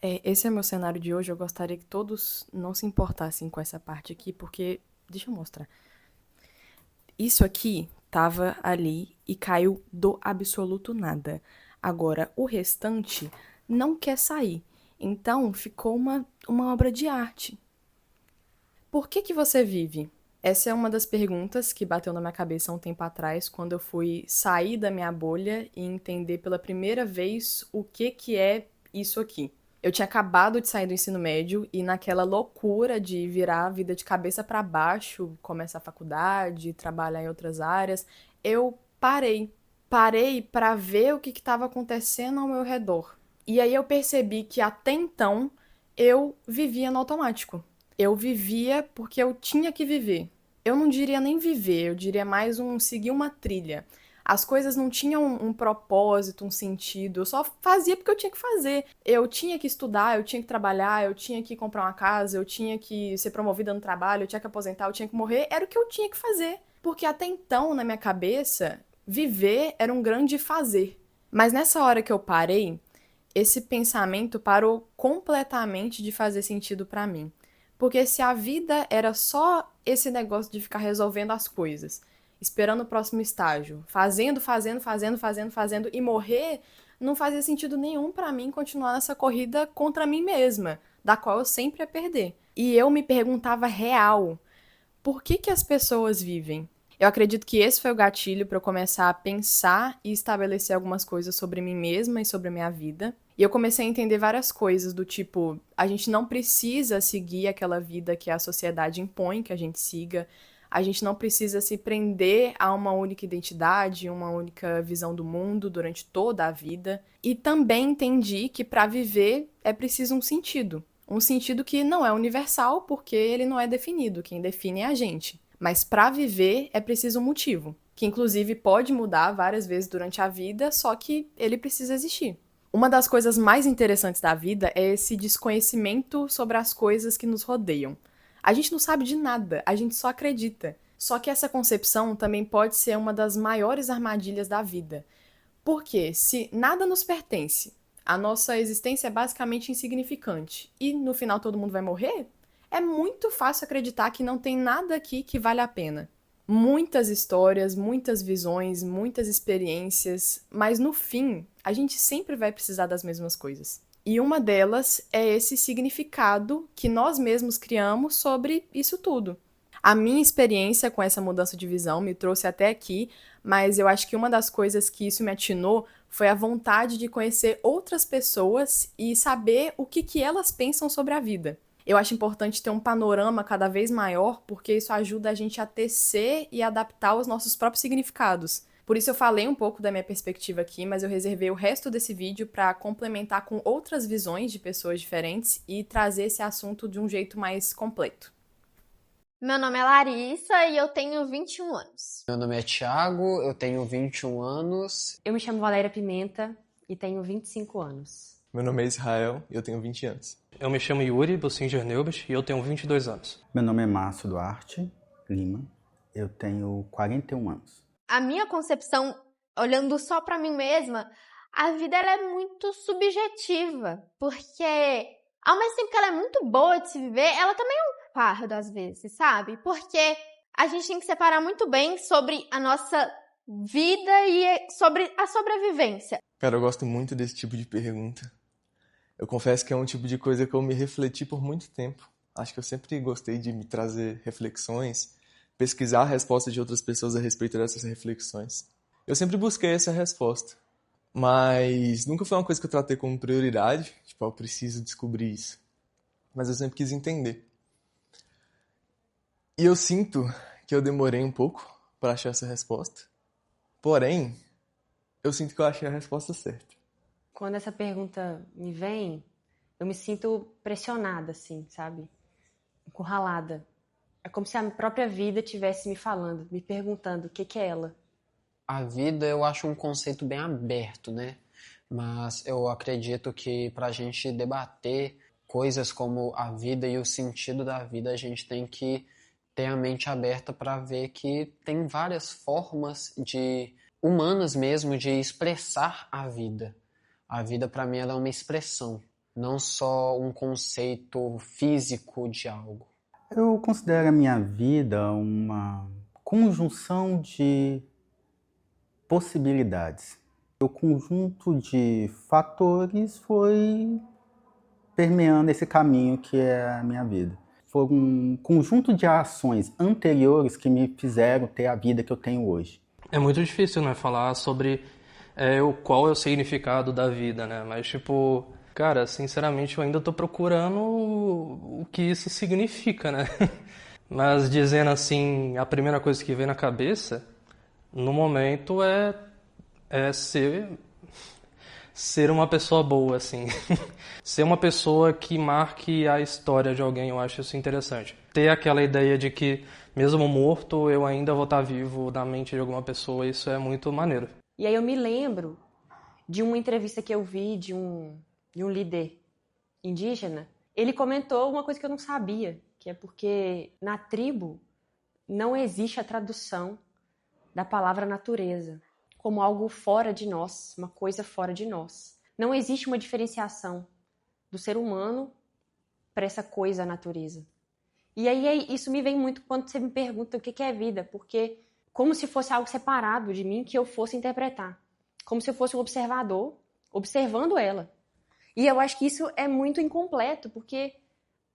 Esse é o meu cenário de hoje. Eu gostaria que todos não se importassem com essa parte aqui, porque. Deixa eu mostrar. Isso aqui tava ali e caiu do absoluto nada. Agora, o restante não quer sair. Então, ficou uma obra de arte. Por que que você vive? Essa é uma das perguntas que bateu na minha cabeça há um tempo atrás, quando eu fui sair da minha bolha e entender pela primeira vez o que que é isso aqui. Eu tinha acabado de sair do ensino médio e naquela loucura de virar a vida de cabeça para baixo, começar a faculdade, trabalhar em outras áreas, eu parei. Parei para ver o que estava acontecendo ao meu redor. E aí eu percebi que até então eu vivia no automático. Eu vivia porque eu tinha que viver. Eu não diria nem viver, eu diria mais seguir uma trilha. As coisas não tinham um propósito, um sentido. Eu só fazia porque eu tinha que fazer. Eu tinha que estudar, eu tinha que trabalhar, eu tinha que comprar uma casa, eu tinha que ser promovida no trabalho, eu tinha que aposentar, eu tinha que morrer. Era o que eu tinha que fazer. Porque até então, na minha cabeça, viver era um grande fazer. Mas nessa hora que eu parei, esse pensamento parou completamente de fazer sentido pra mim. Porque se a vida era só esse negócio de ficar resolvendo as coisas, esperando o próximo estágio, fazendo e morrer, não fazia sentido nenhum pra mim continuar nessa corrida contra mim mesma, da qual eu sempre ia perder. E eu me perguntava real, por que que as pessoas vivem? Eu acredito que esse foi o gatilho para eu começar a pensar e estabelecer algumas coisas sobre mim mesma e sobre a minha vida. E eu comecei a entender várias coisas do tipo, a gente não precisa seguir aquela vida que a sociedade impõe que a gente siga. A gente não precisa se prender a uma única identidade, uma única visão do mundo durante toda a vida. E também entendi que para viver é preciso um sentido. Um sentido que não é universal, porque ele não é definido, quem define é a gente. Mas para viver é preciso um motivo, que inclusive pode mudar várias vezes durante a vida, só que ele precisa existir. Uma das coisas mais interessantes da vida é esse desconhecimento sobre as coisas que nos rodeiam. A gente não sabe de nada, a gente só acredita. Só que essa concepção também pode ser uma das maiores armadilhas da vida. Porque se nada nos pertence, a nossa existência é basicamente insignificante e no final todo mundo vai morrer, é muito fácil acreditar que não tem nada aqui que vale a pena. Muitas histórias, muitas visões, muitas experiências, mas no fim, a gente sempre vai precisar das mesmas coisas. E uma delas é esse significado que nós mesmos criamos sobre isso tudo. A minha experiência com essa mudança de visão me trouxe até aqui, mas eu acho que uma das coisas que isso me atinou foi a vontade de conhecer outras pessoas e saber o que elas pensam sobre a vida. Eu acho importante ter um panorama cada vez maior, porque isso ajuda a gente a tecer e adaptar os nossos próprios significados. Por isso eu falei um pouco da minha perspectiva aqui, mas eu reservei o resto desse vídeo para complementar com outras visões de pessoas diferentes e trazer esse assunto de um jeito mais completo. Meu nome é Larissa e eu tenho 21 anos. Meu nome é Thiago, eu tenho 21 anos. Eu me chamo Valéria Pimenta e tenho 25 anos. Meu nome é Israel e eu tenho 20 anos. Eu me chamo Yuri Bossinger Neubas e eu tenho 22 anos. Meu nome é Márcio Duarte Lima, eu tenho 41 anos. A minha concepção, olhando só pra mim mesma, a vida ela é muito subjetiva, porque ao mesmo tempo que ela é muito boa de se viver, ela também é um fardo às vezes, sabe? Porque a gente tem que separar muito bem sobre a nossa vida e sobre a sobrevivência. Cara, eu gosto muito desse tipo de pergunta. Eu confesso que é um tipo de coisa que eu me refleti por muito tempo. Acho que eu sempre gostei de me trazer reflexões, pesquisar a resposta de outras pessoas a respeito dessas reflexões. Eu sempre busquei essa resposta, mas nunca foi uma coisa que eu tratei como prioridade. Tipo, eu preciso descobrir isso. Mas eu sempre quis entender. E eu sinto que eu demorei um pouco para achar essa resposta. Porém, eu sinto que eu achei a resposta certa. Quando essa pergunta me vem, eu me sinto pressionada, assim, sabe? Encurralada. É como se a própria vida estivesse me falando, me perguntando o que é ela. A vida eu acho um conceito bem aberto, né? Mas eu acredito que para a gente debater coisas como a vida e o sentido da vida, a gente tem que ter a mente aberta para ver que tem várias formas humanas mesmo de expressar a vida. A vida, para mim, ela é uma expressão. não só um conceito físico de algo. Eu considero a minha vida uma conjunção de possibilidades. O conjunto de fatores foi permeando esse caminho que é a minha vida. Foi um conjunto de ações anteriores que me fizeram ter a vida que eu tenho hoje. É muito difícil, né, falar sobre qual é o significado da vida, né? Mas, tipo, cara, sinceramente, eu ainda tô procurando o que isso significa, né? Mas dizendo assim, a primeira coisa que vem na cabeça, no momento, é ser uma pessoa boa, assim. Ser uma pessoa que marque a história de alguém, eu acho isso interessante. Ter aquela ideia de que, mesmo morto, eu ainda vou estar vivo na mente de alguma pessoa, isso é muito maneiro. E aí eu me lembro de uma entrevista que eu vi de um líder indígena. Ele comentou uma coisa que eu não sabia, que é porque na tribo não existe a tradução da palavra natureza como algo fora de nós, uma coisa fora de nós. Não existe uma diferenciação do ser humano para essa coisa, a natureza. E aí isso me vem muito quando você me pergunta o que é vida, porque como se fosse algo separado de mim que eu fosse interpretar. Como se eu fosse um observador, observando ela. E eu acho que isso é muito incompleto, porque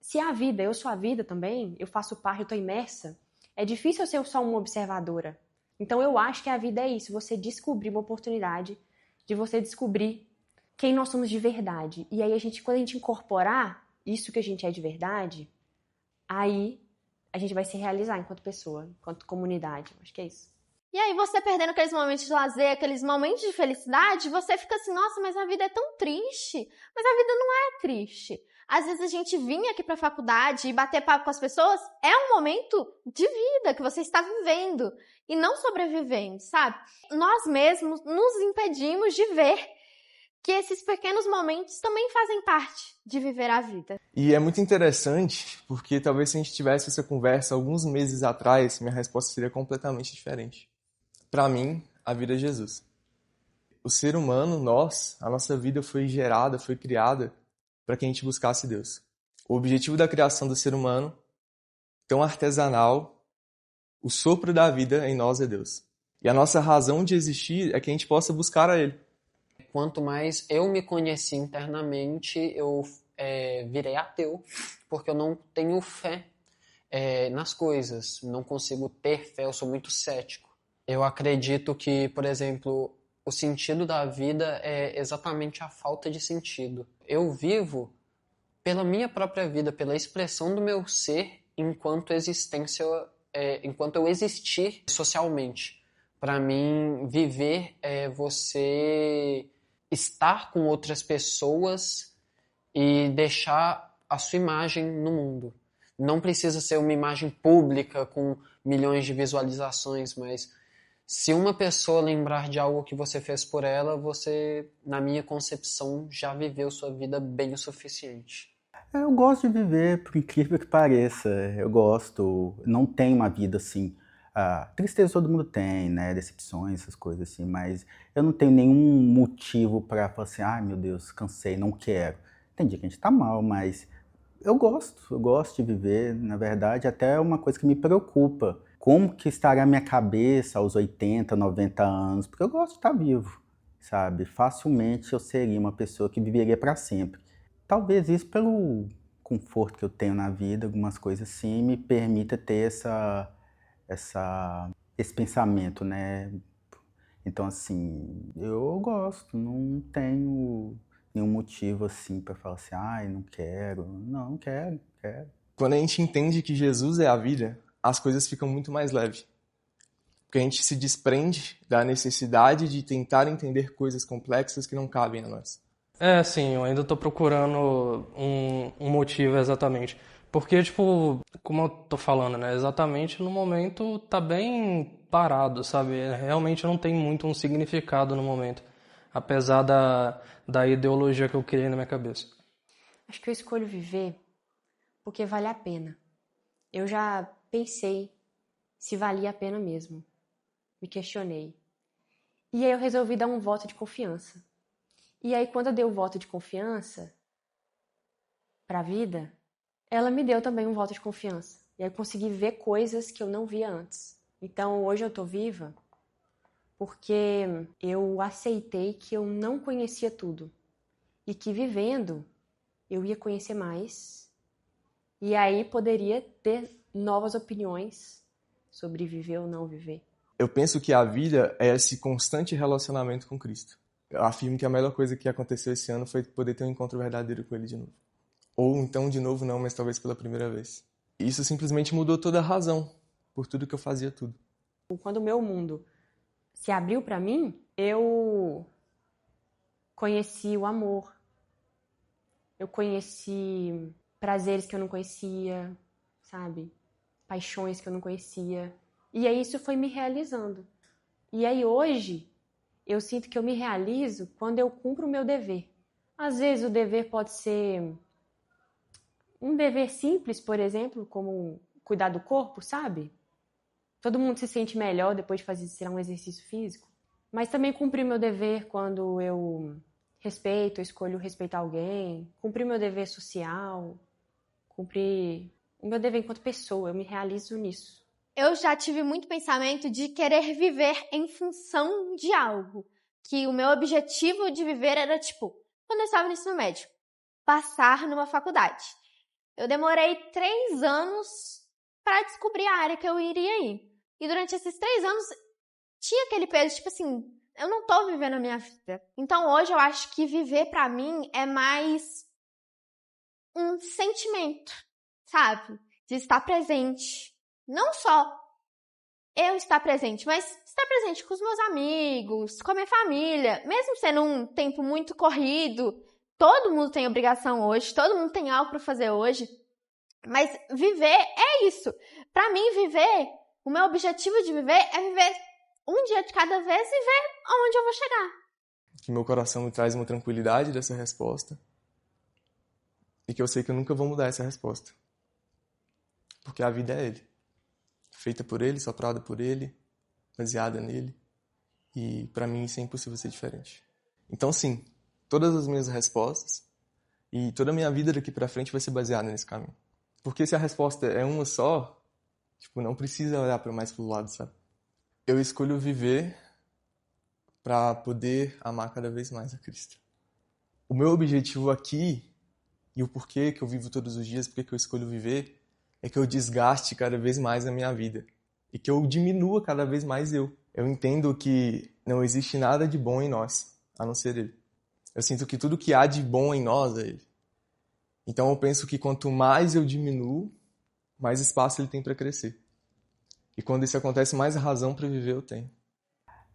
se a vida, eu sou a vida também, eu faço parte, eu estou imersa, é difícil eu ser só uma observadora. Então eu acho que a vida é isso, você descobrir uma oportunidade de você descobrir quem nós somos de verdade. E aí quando a gente incorporar isso que a gente é de verdade, aí a gente vai se realizar enquanto pessoa, enquanto comunidade. Acho que é isso. E aí você perdendo aqueles momentos de lazer, aqueles momentos de felicidade, você fica assim, nossa, mas a vida é tão triste. Mas a vida não é triste. Às vezes a gente vir aqui pra faculdade e bater papo com as pessoas é um momento de vida que você está vivendo e não sobrevivendo, sabe? Nós mesmos nos impedimos de ver que esses pequenos momentos também fazem parte de viver a vida. E é muito interessante, porque talvez se a gente tivesse essa conversa alguns meses atrás, minha resposta seria completamente diferente. Para mim, a vida é Jesus. O ser humano, a nossa vida foi gerada, foi criada para que a gente buscasse Deus. O objetivo da criação do ser humano, tão artesanal, o sopro da vida em nós é Deus. E a nossa razão de existir é que a gente possa buscar a Ele. Quanto mais eu me conheci internamente, eu virei ateu, porque eu não tenho fé nas coisas, não consigo ter fé, eu sou muito cético. Eu acredito que, por exemplo, o sentido da vida é exatamente a falta de sentido. Eu vivo pela minha própria vida, pela expressão do meu ser enquanto existência, enquanto eu existir socialmente. Para mim, viver é você estar com outras pessoas e deixar a sua imagem no mundo. Não precisa ser uma imagem pública com milhões de visualizações, mas se uma pessoa lembrar de algo que você fez por ela, você, na minha concepção, já viveu sua vida bem o suficiente. Eu gosto de viver, por incrível que pareça. Eu gosto, não tenho uma vida assim. Tristeza todo mundo tem, né? Decepções, essas coisas assim, mas eu não tenho nenhum motivo para falar assim, ai meu Deus, cansei, não quero. Tem dia que a gente tá mal, mas eu gosto de viver, na verdade, até é uma coisa que me preocupa. Como que estará a minha cabeça aos 80, 90 anos? Porque eu gosto de estar vivo, sabe? Facilmente eu seria uma pessoa que viveria para sempre. Talvez isso, pelo conforto que eu tenho na vida, algumas coisas assim, me permita ter esse pensamento, né? Então, assim, eu gosto, não tenho nenhum motivo assim para falar assim, ai, não quero. Não, quero. Quando a gente entende que Jesus é a vida, as coisas ficam muito mais leves. Porque a gente se desprende da necessidade de tentar entender coisas complexas que não cabem a nós. Sim, eu ainda tô procurando um motivo exatamente. Porque, tipo, como eu tô falando, né? Exatamente no momento tá bem parado, sabe? Realmente não tem muito um significado no momento. Apesar da ideologia que eu criei na minha cabeça. Acho que eu escolho viver porque vale a pena. Eu já pensei se valia a pena mesmo. Me questionei. E aí eu resolvi dar um voto de confiança. E aí quando eu dei o voto de confiança, para a vida, ela me deu também um voto de confiança. E aí eu consegui ver coisas que eu não via antes. Então hoje eu tô viva porque eu aceitei que eu não conhecia tudo. E que vivendo eu ia conhecer mais. E aí poderia ter novas opiniões sobre viver ou não viver. Eu penso que a vida é esse constante relacionamento com Cristo. Eu afirmo que a melhor coisa que aconteceu esse ano foi poder ter um encontro verdadeiro com Ele de novo. Ou então de novo não, mas talvez pela primeira vez. Isso simplesmente mudou toda a razão por tudo que eu fazia tudo. Quando o meu mundo se abriu para mim, eu conheci o amor. Eu conheci prazeres que eu não conhecia, sabe? Paixões que eu não conhecia. E aí isso foi me realizando. E aí hoje eu sinto que eu me realizo quando eu cumpro o meu dever. Às vezes o dever pode ser um dever simples, por exemplo, como cuidar do corpo, sabe? Todo mundo se sente melhor depois de fazer, sei lá, um exercício físico. Mas também cumprir meu dever quando eu respeito, eu escolho respeitar alguém. Cumprir meu dever social. Cumprir o meu dever enquanto pessoa. Eu me realizo nisso. Eu já tive muito pensamento de querer viver em função de algo. Que o meu objetivo de viver era, tipo, quando eu estava no ensino médio, passar numa faculdade. Eu demorei 3 anos para descobrir a área que eu iria ir. E durante esses 3 anos, tinha aquele peso, tipo assim, eu não tô vivendo a minha vida. Então hoje eu acho que viver pra mim é mais um sentimento, sabe? De estar presente. Não só eu estar presente, mas estar presente com os meus amigos, com a minha família. Mesmo sendo um tempo muito corrido, todo mundo tem obrigação hoje, todo mundo tem algo pra fazer hoje. Mas viver é isso. Pra mim, viver, o meu objetivo de viver é viver um dia de cada vez e ver aonde eu vou chegar. Que meu coração me traz uma tranquilidade dessa resposta. E que eu sei que eu nunca vou mudar essa resposta. Porque a vida é Ele. Feita por Ele, soprada por Ele, baseada nele. E para mim isso é impossível ser diferente. Então sim, todas as minhas respostas e toda a minha vida daqui para frente vai ser baseada nesse caminho. Porque se a resposta é uma só, tipo, não precisa olhar para mais pro lado, sabe? Eu escolho viver para poder amar cada vez mais a Cristo. O meu objetivo aqui e o porquê que eu vivo todos os dias, porque que eu escolho viver, é que eu desgaste cada vez mais a minha vida e que eu diminua cada vez mais eu. Eu entendo que não existe nada de bom em nós, a não ser Ele. Eu sinto que tudo que há de bom em nós é Ele. Então eu penso que quanto mais eu diminuo, mais espaço Ele tem para crescer. E quando isso acontece, mais razão para viver eu tenho.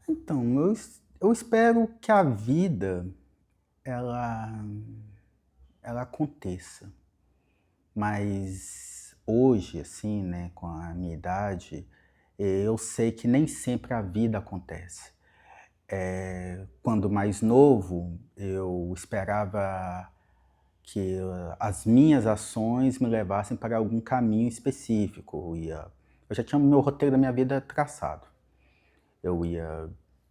Então, eu espero que a vida, ela aconteça. Mas hoje, assim, né, com a minha idade, eu sei que nem sempre a vida acontece. Quando mais novo, eu esperava que as minhas ações me levassem para algum caminho específico. Eu já tinha o meu roteiro da minha vida traçado. Eu ia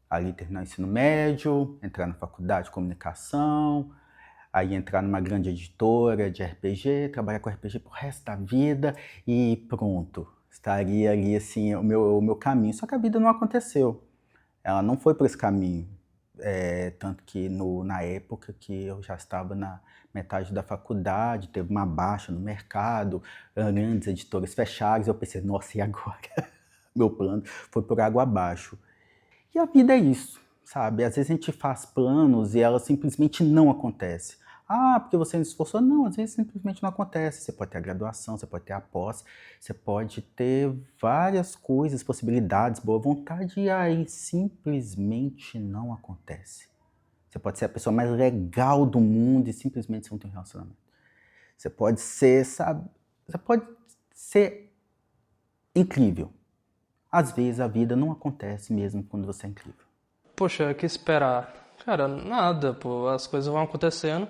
ali terminar o ensino médio, entrar na faculdade de comunicação, aí entrar numa grande editora de RPG, trabalhar com RPG pro resto da vida e pronto. Estaria ali, assim, o meu caminho. Só que a vida não aconteceu. Ela não foi por esse caminho. Tanto que na época que eu já estava na metade da faculdade, teve uma baixa no mercado, grandes editoras fecharam, eu pensei, nossa, e agora? Meu plano foi por água abaixo. E a vida é isso, sabe? Às vezes a gente faz planos e ela simplesmente não acontece. Ah, porque você não se esforçou? Não, às vezes simplesmente não acontece. Você pode ter a graduação, você pode ter a pós, você pode ter várias coisas, possibilidades, boa vontade, e aí simplesmente não acontece. Você pode ser a pessoa mais legal do mundo e simplesmente você não tem um relacionamento. Você pode ser, sabe? Você pode ser incrível. Às vezes a vida não acontece mesmo quando você é incrível. Poxa, o que esperar? Cara, nada, pô. As coisas vão acontecendo.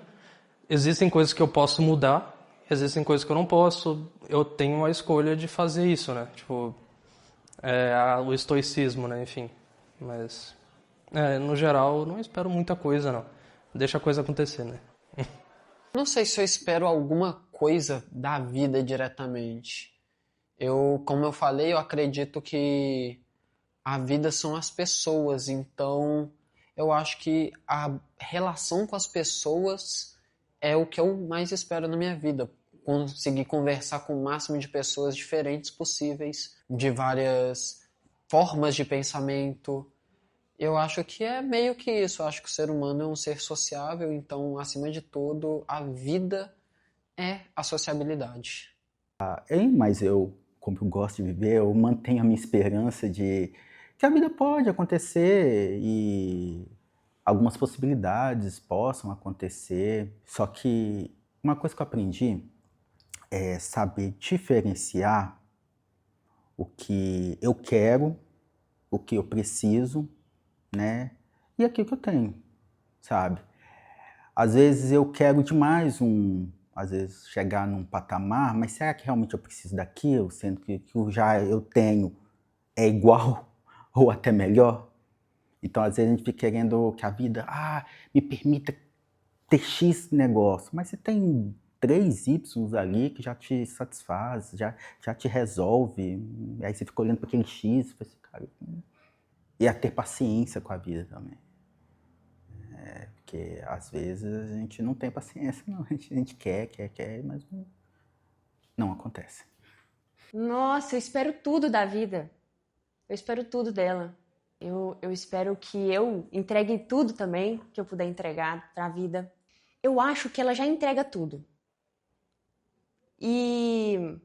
Existem coisas que eu posso mudar, existem coisas que eu não posso. Eu tenho a escolha de fazer isso, né? Tipo, o estoicismo, né? Enfim. Mas, no geral, não espero muita coisa, não. Deixa a coisa acontecer, né? Não sei se eu espero alguma coisa da vida diretamente. Como eu falei, eu acredito que a vida são as pessoas, então eu acho que a relação com as pessoas é o que eu mais espero na minha vida. Conseguir conversar com o máximo de pessoas diferentes possíveis, de várias formas de pensamento. Eu acho que é meio que isso. Eu acho que o ser humano é um ser sociável, então, acima de tudo, a vida é a sociabilidade. Mas eu, como eu gosto de viver, eu mantenho a minha esperança de que a vida pode acontecer e algumas possibilidades possam acontecer. Só que uma coisa que eu aprendi é saber diferenciar o que eu quero, o que eu preciso, né? E aquilo que eu tenho, sabe? Às vezes eu quero demais às vezes chegar num patamar, mas será que realmente eu preciso daquilo, sendo que o que já eu tenho é igual ou até melhor? Então, às vezes a gente fica querendo que a vida, me permita ter X negócio, mas você tem 3 Ys ali que já te satisfaz, já te resolve. Aí você fica olhando para aquele X, e cara, e a ter paciência com a vida também. Porque às vezes a gente não tem paciência, não. A gente quer, mas não acontece. Nossa, eu espero tudo da vida. Eu espero tudo dela. Eu espero que eu entregue tudo também que eu puder entregar pra vida. Eu acho que ela já entrega tudo. E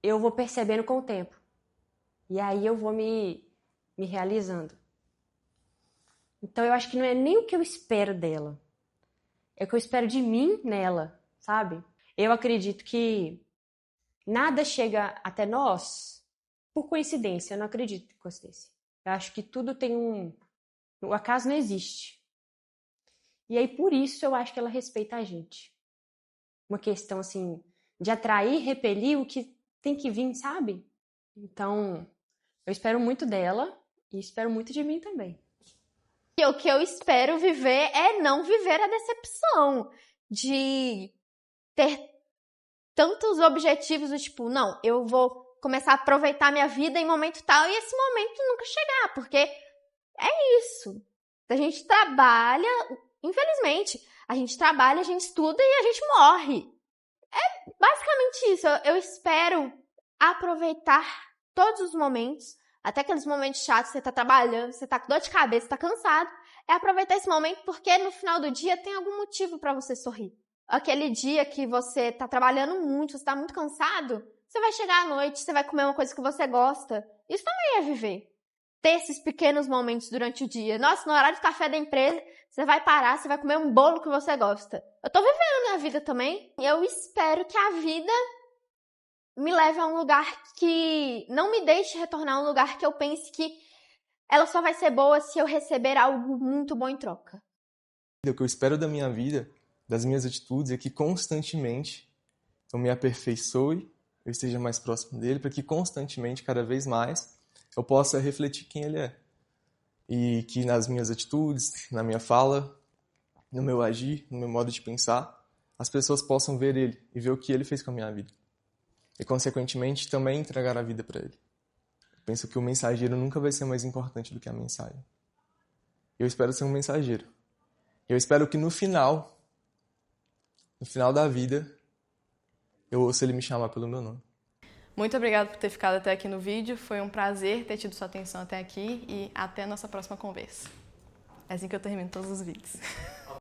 eu vou percebendo com o tempo. E aí eu vou me realizando. Então eu acho que não é nem o que eu espero dela. É o que eu espero de mim nela, sabe? Eu acredito que nada chega até nós por coincidência. Eu não acredito em coincidência. Eu acho que tudo tem o acaso não existe. E aí por isso eu acho que ela respeita a gente. Uma questão assim de atrair, repelir o que tem que vir, sabe? Então, eu espero muito dela e espero muito de mim também. E o que eu espero viver é não viver a decepção de ter tantos objetivos do tipo, não, eu vou começar a aproveitar minha vida em momento tal e esse momento nunca chegar, porque é isso. A gente trabalha, infelizmente, a gente trabalha, a gente estuda e a gente morre. É basicamente isso. Eu espero aproveitar todos os momentos, até aqueles momentos chatos, você tá trabalhando, você tá com dor de cabeça, tá cansado, é aproveitar esse momento porque no final do dia tem algum motivo pra você sorrir. Aquele dia que você tá trabalhando muito, você tá muito cansado, você vai chegar à noite, você vai comer uma coisa que você gosta. Isso também é viver. Ter esses pequenos momentos durante o dia. Nossa, no horário de café da empresa, você vai parar, você vai comer um bolo que você gosta. Eu tô vivendo a minha vida também. E eu espero que a vida me leve a um lugar que não me deixe retornar a um lugar que eu pense que ela só vai ser boa se eu receber algo muito bom em troca. O que eu espero da minha vida, das minhas atitudes, é que constantemente eu me aperfeiçoe, eu esteja mais próximo dele, para que constantemente, cada vez mais, eu possa refletir quem ele é. E que nas minhas atitudes, na minha fala, no meu agir, no meu modo de pensar, as pessoas possam ver ele e ver o que ele fez com a minha vida. E, consequentemente, também entregar a vida para ele. Eu penso que o mensageiro nunca vai ser mais importante do que a mensagem. Eu espero ser um mensageiro. Eu espero que no final da vida, eu ouça ele me chamar pelo meu nome. Muito obrigada por ter ficado até aqui no vídeo. Foi um prazer ter tido sua atenção até aqui e até a nossa próxima conversa. É assim que eu termino todos os vídeos.